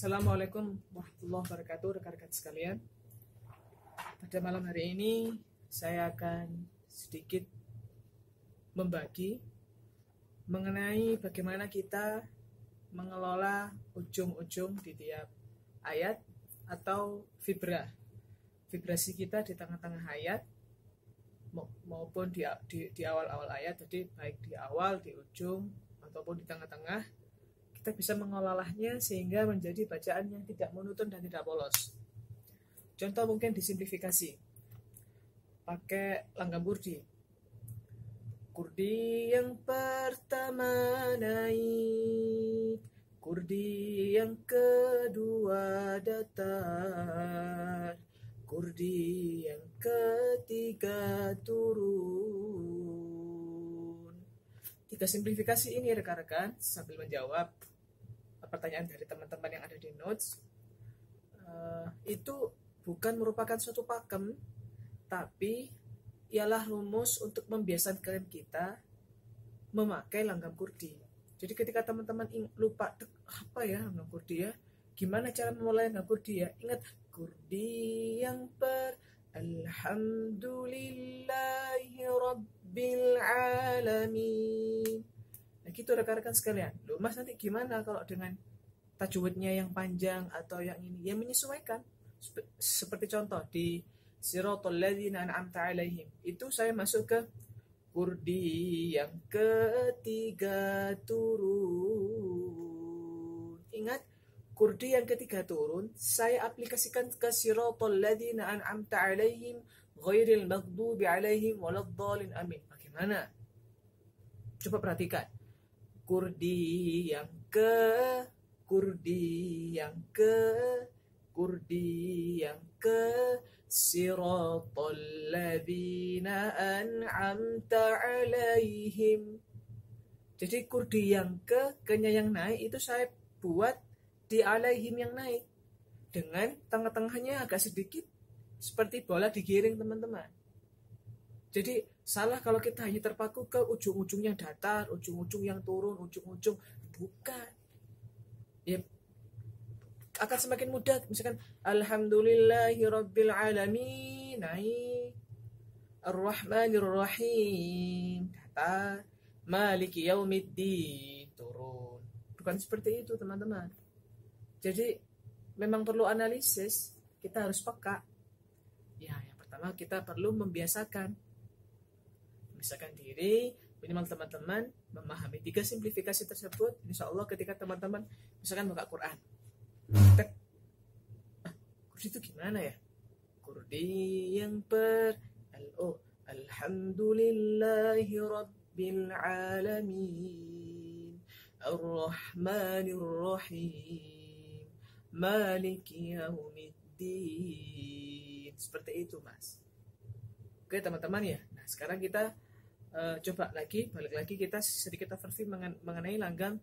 Assalamualaikum warahmatullahi wabarakatuh, rekan-rekan sekalian. Pada malam hari ini saya akan sedikit membagi mengenai bagaimana kita mengelola ujung-ujung di tiap ayat atau vibrasi kita di tengah-tengah ayat maupun di awal-awal ayat. Jadi baik di awal, di ujung ataupun di tengah-tengah, kita bisa mengolahnya sehingga menjadi bacaan yang tidak monoton dan tidak polos. Contoh mungkin disimplifikasi pakai langgam kurdi. Kurdi yang pertama naik, kurdi yang kedua datar, kurdi yang ketiga turun. Tiga simplifikasi ini rekan-rekan sambil menjawab pertanyaan dari teman-teman yang ada di notes, itu bukan merupakan suatu pakem, tapi ialah rumus untuk membiasakan kita memakai langgam kurdi. Jadi ketika teman-teman lupa apa ya langgam kurdi ya, gimana cara memulai langgam kurdi ya, ingat kurdi yang alhamdulillahi rabbil alamin. Nah gitu rekan-rekan sekalian. Loh mas, nanti gimana kalau dengan tajwidnya yang panjang atau yang ini? Ya menyesuaikan. Seperti contoh di Siratal ladzina an'amta alaihim, itu saya masuk ke kurdi yang ketiga turun. Ingat, kurdi yang ketiga turun saya aplikasikan ke Siratal ladzina an'amta alaihim ghairil maghdubi alaihim waladdallin amin. Bagaimana? Coba perhatikan. Kurdi yang ke Siratal ladzina an'amta alaihim. Jadi kurdi yang ke-nya yang naik itu saya buat di alaihim yang naik dengan tengah-tengahnya agak sedikit seperti bola digiring teman-teman. Jadi salah kalau kita hanya terpaku ke ujung-ujung yang datar, ujung-ujung yang turun, ujung-ujung bukan. Ya akan semakin mudah. Misalkan alhamdulillahi rabbil alamin naik, ar-rahmanir rahim datar, maliki yaumiddin turun. Bukan seperti itu teman-teman. Jadi memang perlu analisis, kita harus peka. Ya, yang pertama kita perlu membiasakan diri, minimal teman-teman memahami tiga simplifikasi tersebut. Insya Allah ketika teman-teman misalkan buka Quran, kurdi itu gimana ya? Kurdi yang alhamdulillahi rabbil alamin, ar-rahmanir rahim, maliki yaumiddin. Seperti itu mas. Oke teman-teman ya. Nah sekarang kita balik lagi kita sedikit overview mengenai langgam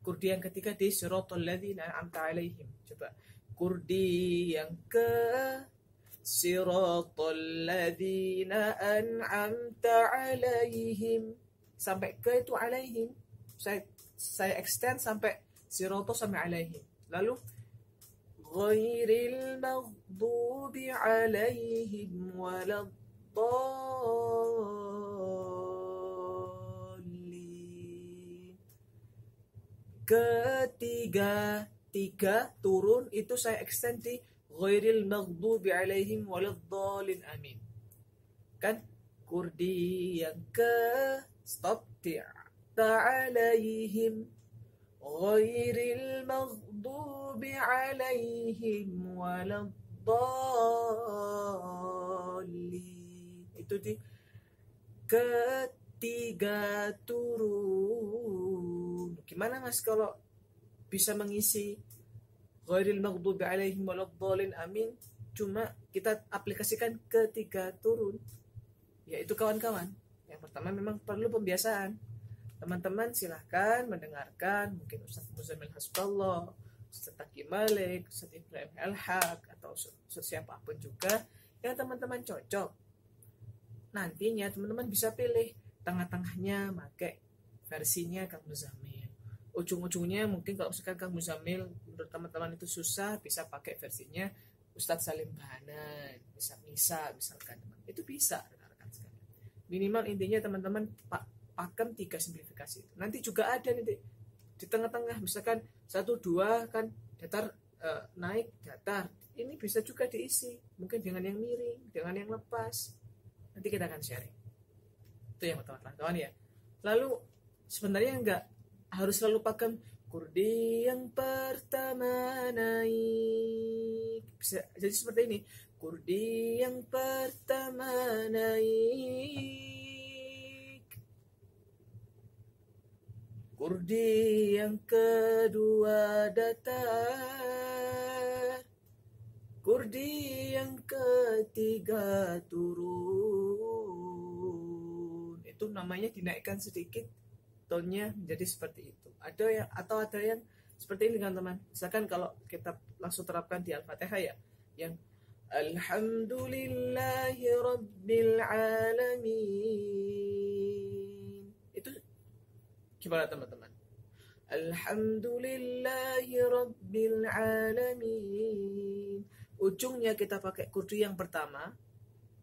kurdi yang ketiga di Siratal ladzina an'amta alaihim. Coba kurdi yang ke Siratal ladzina an'amta alaihim, sampai ke itu alaihim saya extend sampai Siratal sampai alaihim. Lalu ghairil maghdubi alaihim waladdallin. Tiga turun itu saya extend di ghairil maghdubi alaihim waladdallin amin. Kan kurdi yang ke stop di alaihim ghairil maghdubi alaihim waladdallin. Itu di ketiga turun. Gimana mas kalau bisa mengisi ghairil maghdubi alaihim waladdallin amin, cuma kita aplikasikan ketiga turun? Yaitu kawan-kawan, yang pertama memang perlu pembiasaan. Teman-teman silahkan mendengarkan mungkin Ustaz Muzamil Hasballah, Ustaz Taqi Malik, Ustaz Ibrahim Al-Haq, atau Ustaz siapapun juga yang teman-teman cocok. Nantinya teman-teman bisa pilih tengah-tengahnya pakai versinya Kang Muzamil, ujung-ujungnya mungkin kalau misalkan Kang Muzamil menurut teman-teman itu susah, bisa pakai versinya Ustadz Salim Bahanan, bisa misalkan itu bisa rekan-rekan sekalian. Minimal intinya teman-teman pakem 3 simplifikasi. Nanti juga ada nih di tengah-tengah, misalkan 1 2 kan datar naik datar. Ini bisa juga diisi, mungkin dengan yang miring, dengan yang lepas. Nanti kita akan sharing. Itu yang pertama kawan ya. Lalu sebenarnya enggak harus selalu pakem kurdi yang pertama naik. Bisa jadi seperti ini. Kurdi yang pertama naik. Kurdi yang kedua datar. Kurdi yang ketiga turun. Itu namanya dinaikkan sedikit tonnya menjadi seperti itu. Ada yang seperti ini teman-teman. Misalkan kalau kita langsung terapkan di Al-Fatihah ya, yang Alhamdulillahi Rabbil Alamin. Itu gimana teman-teman? Alhamdulillahi Rabbil Alamin. Ujungnya kita pakai kurdi yang pertama,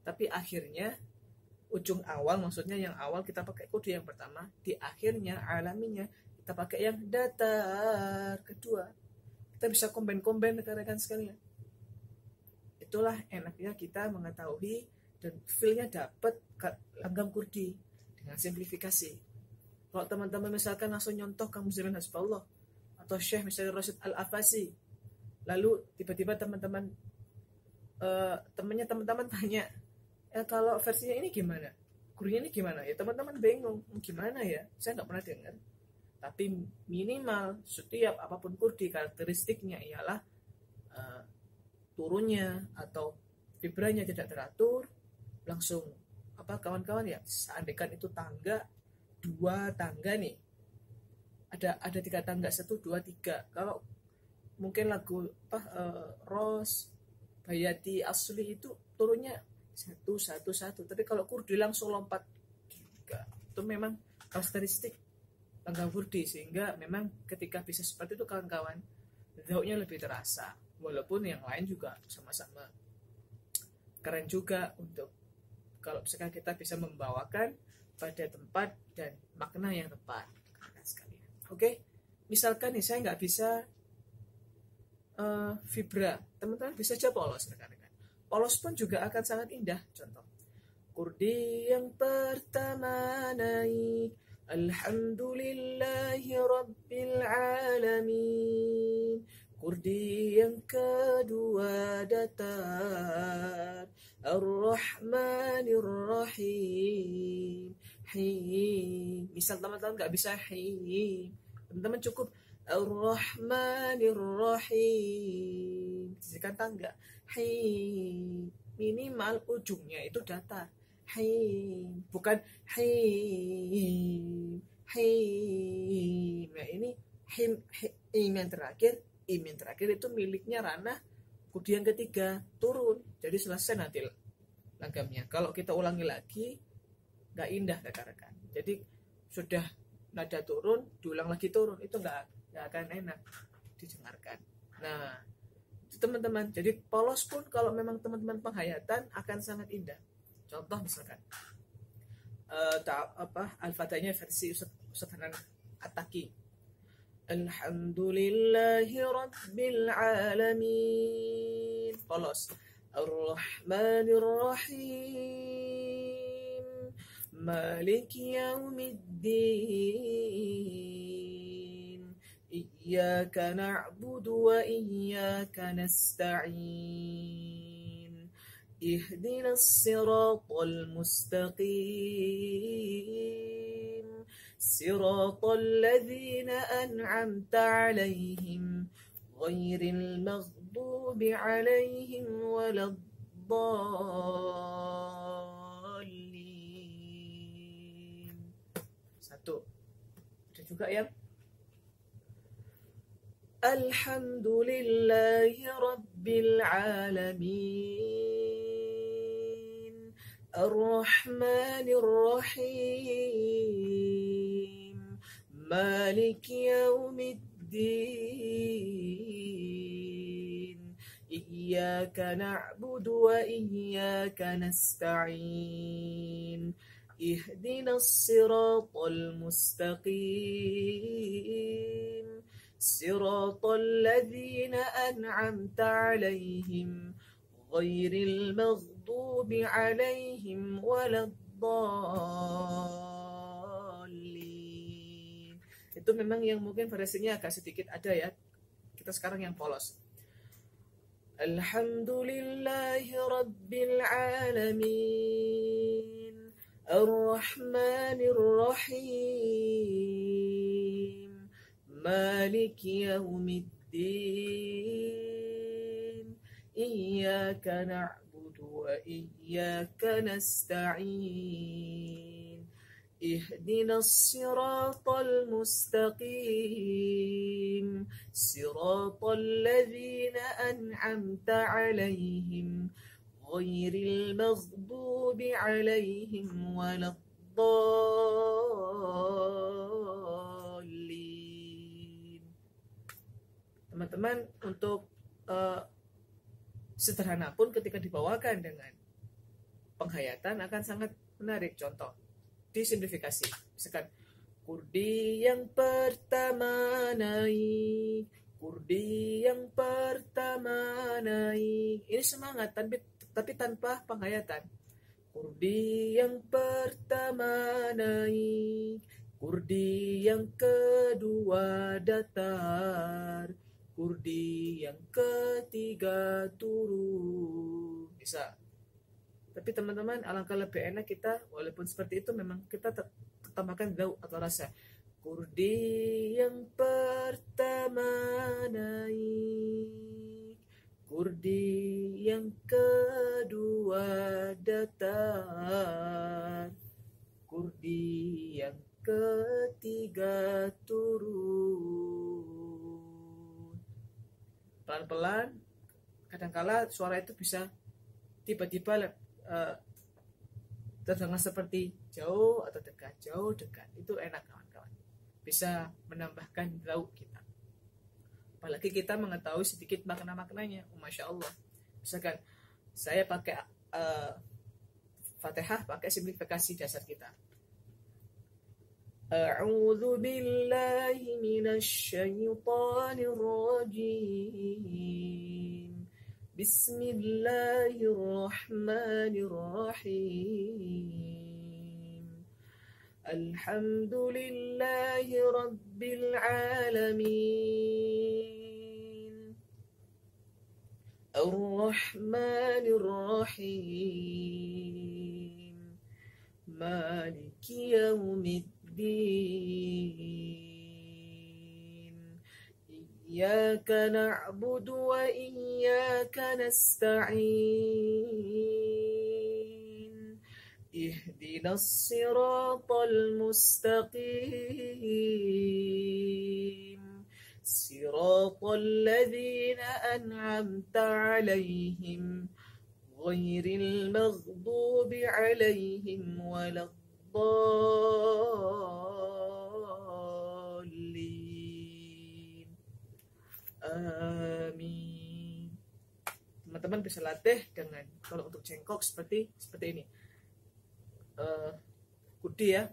tapi akhirnya ujung awal, maksudnya yang awal kita pakai kurdi yang pertama, di akhirnya alaminya kita pakai yang datar kedua. Kita bisa combine rekan-rekan sekalian. Itulah enaknya kita mengetahui dan feel-nya dapat langgam kurdi dengan simplifikasi. Kalau teman-teman misalkan langsung nyontoh Kang Muzamil Hasbullah atau Syekh misalnya Rasyid Al-Afasi, lalu tiba-tiba teman-teman teman-teman tanya, kalau versinya ini gimana? Kurdinya ini gimana? Ya teman-teman bingung, gimana ya? Saya nggak pernah dengar. Tapi minimal setiap apapun kurdi karakteristiknya ialah turunnya atau vibranya tidak teratur, langsung kawan-kawan ya, seandainya itu tangga 2 tangga nih. Ada 3 tangga, 1 2 3. Kalau mungkin lagu Ros Bayati Asli itu turunnya 1 1 1, tapi kalau kurdi langsung lompat 3. Itu memang karakteristik langgam kurdi, sehingga memang ketika bisa seperti itu kawan-kawan, zauknya lebih terasa. Walaupun yang lain juga sama-sama keren juga untuk kalau misalkan kita bisa membawakan pada tempat dan makna yang tepat. Oke, misalkan nih saya nggak bisa vibra, teman-teman bisa aja polos rekan-rekan. Polos pun juga akan sangat indah. Contoh, kurdi yang pertama naik, Alhamdulillahi Rabbil Alamin. Kurdi yang kedua datar, Ar-Rahmanir Rahim. Misal teman-teman nggak bisa teman-teman cukup Ar-Rahmanir Rahim. Sisihkan tangga. Minimal ujungnya itu datar. Bukan Nah ini yang terakhir, yang terakhir itu miliknya ranah kurdi yang ketiga turun. Jadi selesai nanti langgamnya. Kalau kita ulangi lagi nggak indah rekan-rekan. Jadi sudah nada turun, diulang lagi turun, itu nggak akan enak didengarkan. Nah, itu teman-teman. Jadi polos pun kalau memang teman-teman penghayatan akan sangat indah. Contoh misalkan Al-Fatihahnya versi Ustaz Hanan At-Taki. Alhamdulillahi Rabbil Alamin. Polos. Ar-Rahmanir Rahim. Malik Yaumiddin. Iyyaka na'budu wa iyyaka nasta'in. اهدنا الصراط المستقيم صراط الذين أنعمت عليهم غير المغضوب عليهم ولا الضالين. Satu. Ada juga yang Alhamdulillahi Rabbil Alamin. Ar-Rahmanir Rahim. مالك يوم الدين إياك نعبد وإياك نستعين اهدنا الصراط المستقيم صراط الذين أنعمت عليهم غير المغضوب عليهم ولا الضالين. Itu memang yang mungkin variasinya agak sedikit ada ya. Kita sekarang yang polos. Alhamdulillahi Rabbil Alamin Ar-Rahmanir Rahim Maliki Yawmiddin Iyyaka na'budu wa iyyaka nasta'in Ihdinas siratal mustaqim Siratal ladzina an'amta 'alaihim ghairil maghdubi 'alaihim waladdallin. Teman-teman, untuk sederhana pun ketika dibawakan dengan penghayatan akan sangat menarik. Contoh, disimplifikasi. Misalkan, kurdi yang pertama naik, kurdi yang pertama naik. Ini semangat, tapi tanpa penghayatan. Kurdi yang pertama naik, kurdi yang kedua datar, kurdi yang ketiga turun. Bisa. Tapi teman-teman, alangkah lebih enak kita, walaupun seperti itu memang kita tambahkan daun atau rasa. Kurdi yang pertama naik, kurdi yang kedua datar, kurdi yang ketiga turun. Pelan-pelan, kadangkala suara itu bisa tiba-tiba terdengar seperti jauh atau dekat, jauh dekat. Itu enak kawan-kawan, bisa menambahkan lauk kita. Apalagi kita mengetahui sedikit makna-maknanya. Masya Allah. Misalkan saya pakai Fatihah, pakai simplifikasi dasar kita. A'udzu billahi minasy syaithanir rajim. Bismillahirrahmanirrahim. Alhamdulillahi Rabbil Alamin Ar-Rahmanir Rahim Maliki Yawmiddin Iyyaka na'budu wa iyyaka nasta'in Ihdinas siratal mustaqim Siratal ladzina an'amta 'alaihim ghairil maghdubi 'alaihim waladdallin. Amin. Teman-teman bisa latih dengan, kalau untuk cengkok seperti ini. Kudi ya.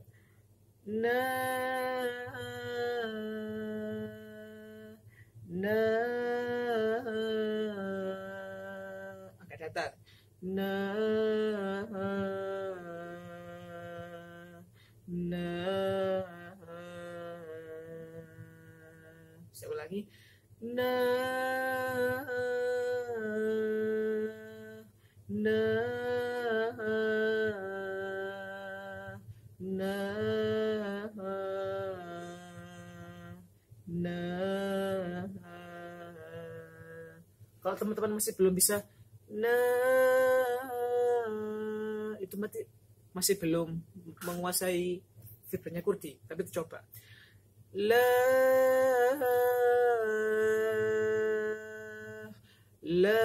Agak datar. Saya ulangi. Kalau teman-teman masih belum bisa itu masih belum menguasai vibranya kurdi, tapi coba la la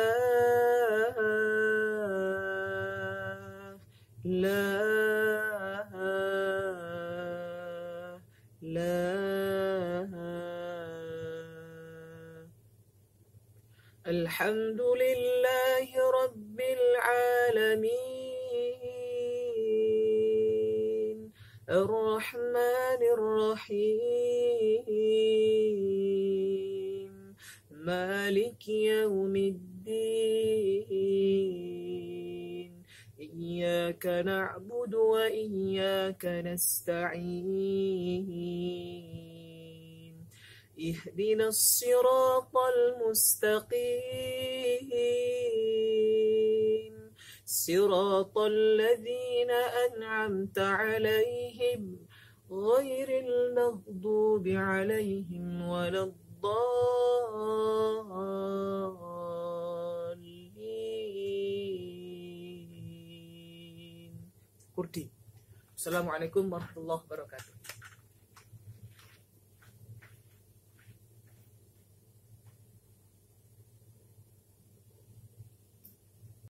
الحمد لله رب العالمين الرحمن الرحيم مالك يوم الدين إياك نعبد وإياك نستعين اهدنا الصراط المستقيم صراط الذين أنعمت عليهم غير المغضوب عليهم ولا الضالين. Kurdi. Assalamualaikum warahmatullahi wabarakatuh.